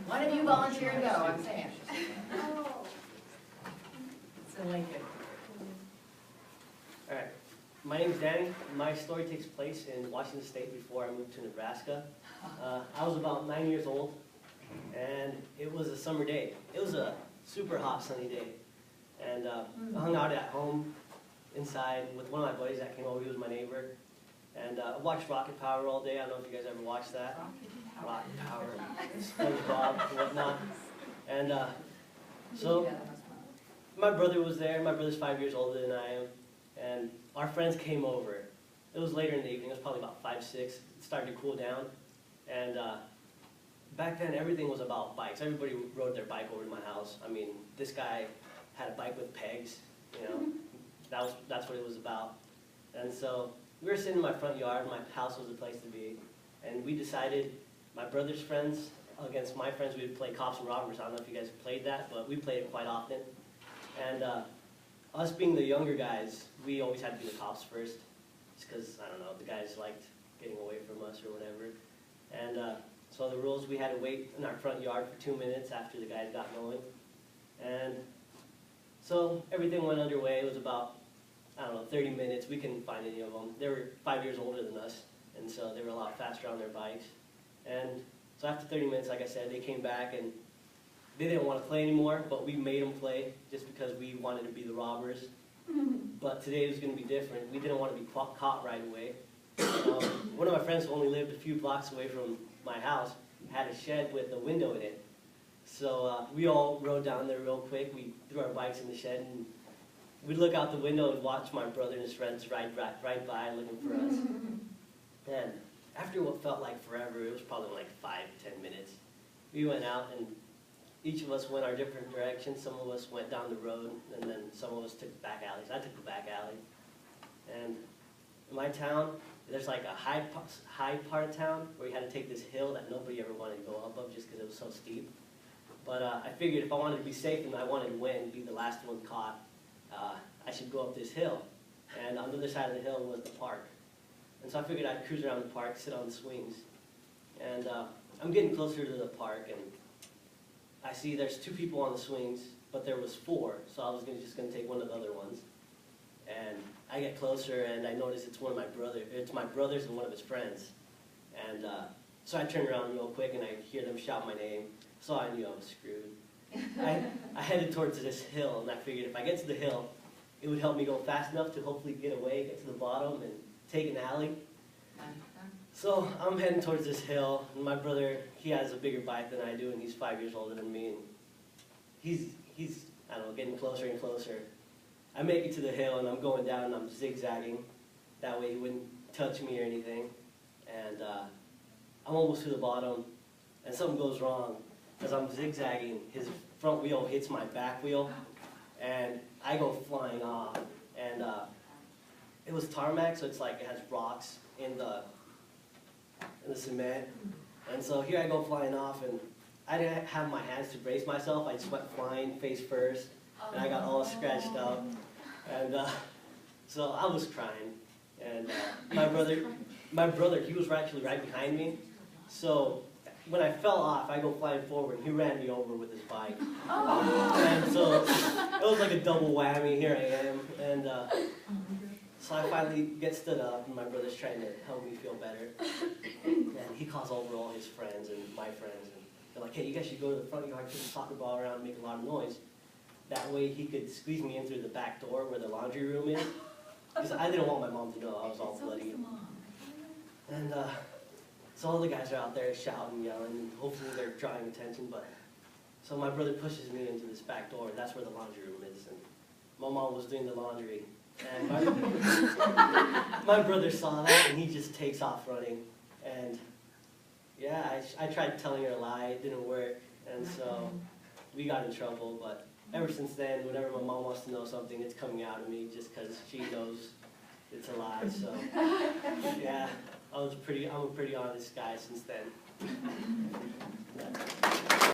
One of you volunteer to go, I'm saying. It's in Lincoln. All right, my name's Danny. My story takes place in Washington State before I moved to Nebraska. I was about 9 years old, and it was a summer day. It was a super hot, sunny day, and I hung out at home inside with one of my buddies that came over. He was my neighbor, and I watched Rocket Power all day. I don't know if you guys ever watched that. Rocket Power, SpongeBob, and whatnot. And so my brother was there. My brother's 5 years older than I am, and our friends came over. It was later in the evening. It was probably about 5, 6. It started to cool down, and back then everything was about bikes. Everybody rode their bike over to my house. I mean, this guy had a bike with pegs. You know, that's what it was about. And so we were sitting in my front yard. My house was the place to be, and we decided, my brother's friends against my friends, we would play cops and robbers. I don't know if you guys played that, but we played it quite often. And us being the younger guys, we always had to be the cops first, just because, I don't know, the guys liked getting away from us or whatever. And so the rules, we had to wait in our front yard for 2 minutes after the guys got going. And so everything went underway. It was about, I don't know, 30 minutes. We couldn't find any of them. They were 5 years older than us, and so they were a lot faster on their bikes. And so after 30 minutes, like I said, they came back, and they didn't want to play anymore, but we made them play just because we wanted to be the robbers. But today was going to be different. We didn't want to be caught right away. One of my friends who only lived a few blocks away from my house had a shed with a window in it. So we all rode down there real quick. We threw our bikes in the shed, and we'd look out the window and watch my brother and his friends ride by looking for us. And after what felt like forever, it was probably like 5 to 10 minutes, we went out, and each of us went our different directions. Some of us went down the road, and then some of us took back alleys. I took the back alley. And in my town, there's like a high part of town where you had to take this hill that nobody ever wanted to go up of just because it was so steep. But I figured if I wanted to be safe and I wanted to win, be the last one caught, I should go up this hill. And on the other side of the hill was the park. And so I figured I'd cruise around the park, sit on the swings. And I'm getting closer to the park, and I see there's 2 people on the swings, but there was 4, so I was just going to take one of the other ones. And I get closer, and I notice it's my brother's and one of his friends. And so I turn around real quick, and I hear them shout my name, so I knew I was screwed. I headed towards this hill, and I figured if I get to the hill, it would help me go fast enough to hopefully get away, get to the bottom, and take an alley. So I'm heading towards this hill, and my brother, he has a bigger bike than I do, and he's 5 years older than me, and he's I don't know, getting closer and closer. I make it to the hill, and I'm going down, and I'm zigzagging. That way he wouldn't touch me or anything. And I'm almost to the bottom, and something goes wrong. As I'm zigzagging, his front wheel hits my back wheel, and I go flying off. And it was tarmac, so it's like it has rocks in the cement. And so here I go flying off, and I didn't have my hands to brace myself. I just went flying face first, and I got all scratched up. And so I was crying. And my brother, he was actually right behind me. So when I fell off, I go flying forward, and he ran me over with his bike. And so it was like a double whammy. Here I am. And so I finally get stood up, and my brother's trying to help me feel better. And he calls over all his friends and my friends, and they're like, hey, you guys should go to the front yard, kick the soccer ball around, and make a lot of noise. That way he could squeeze me in through the back door where the laundry room is. Because I didn't want my mom to know I was all bloody. And so all the guys are out there shouting, yelling, and hopefully they're drawing attention. But so my brother pushes me into this back door, and that's where the laundry room is. And my mom was doing the laundry. And my brother saw that, and he just takes off running. And yeah, I tried telling her a lie. It didn't work. And so we got in trouble. But ever since then, whenever my mom wants to know something, it's coming out of me just because she knows it's a lie. So yeah, I'm a pretty honest guy since then.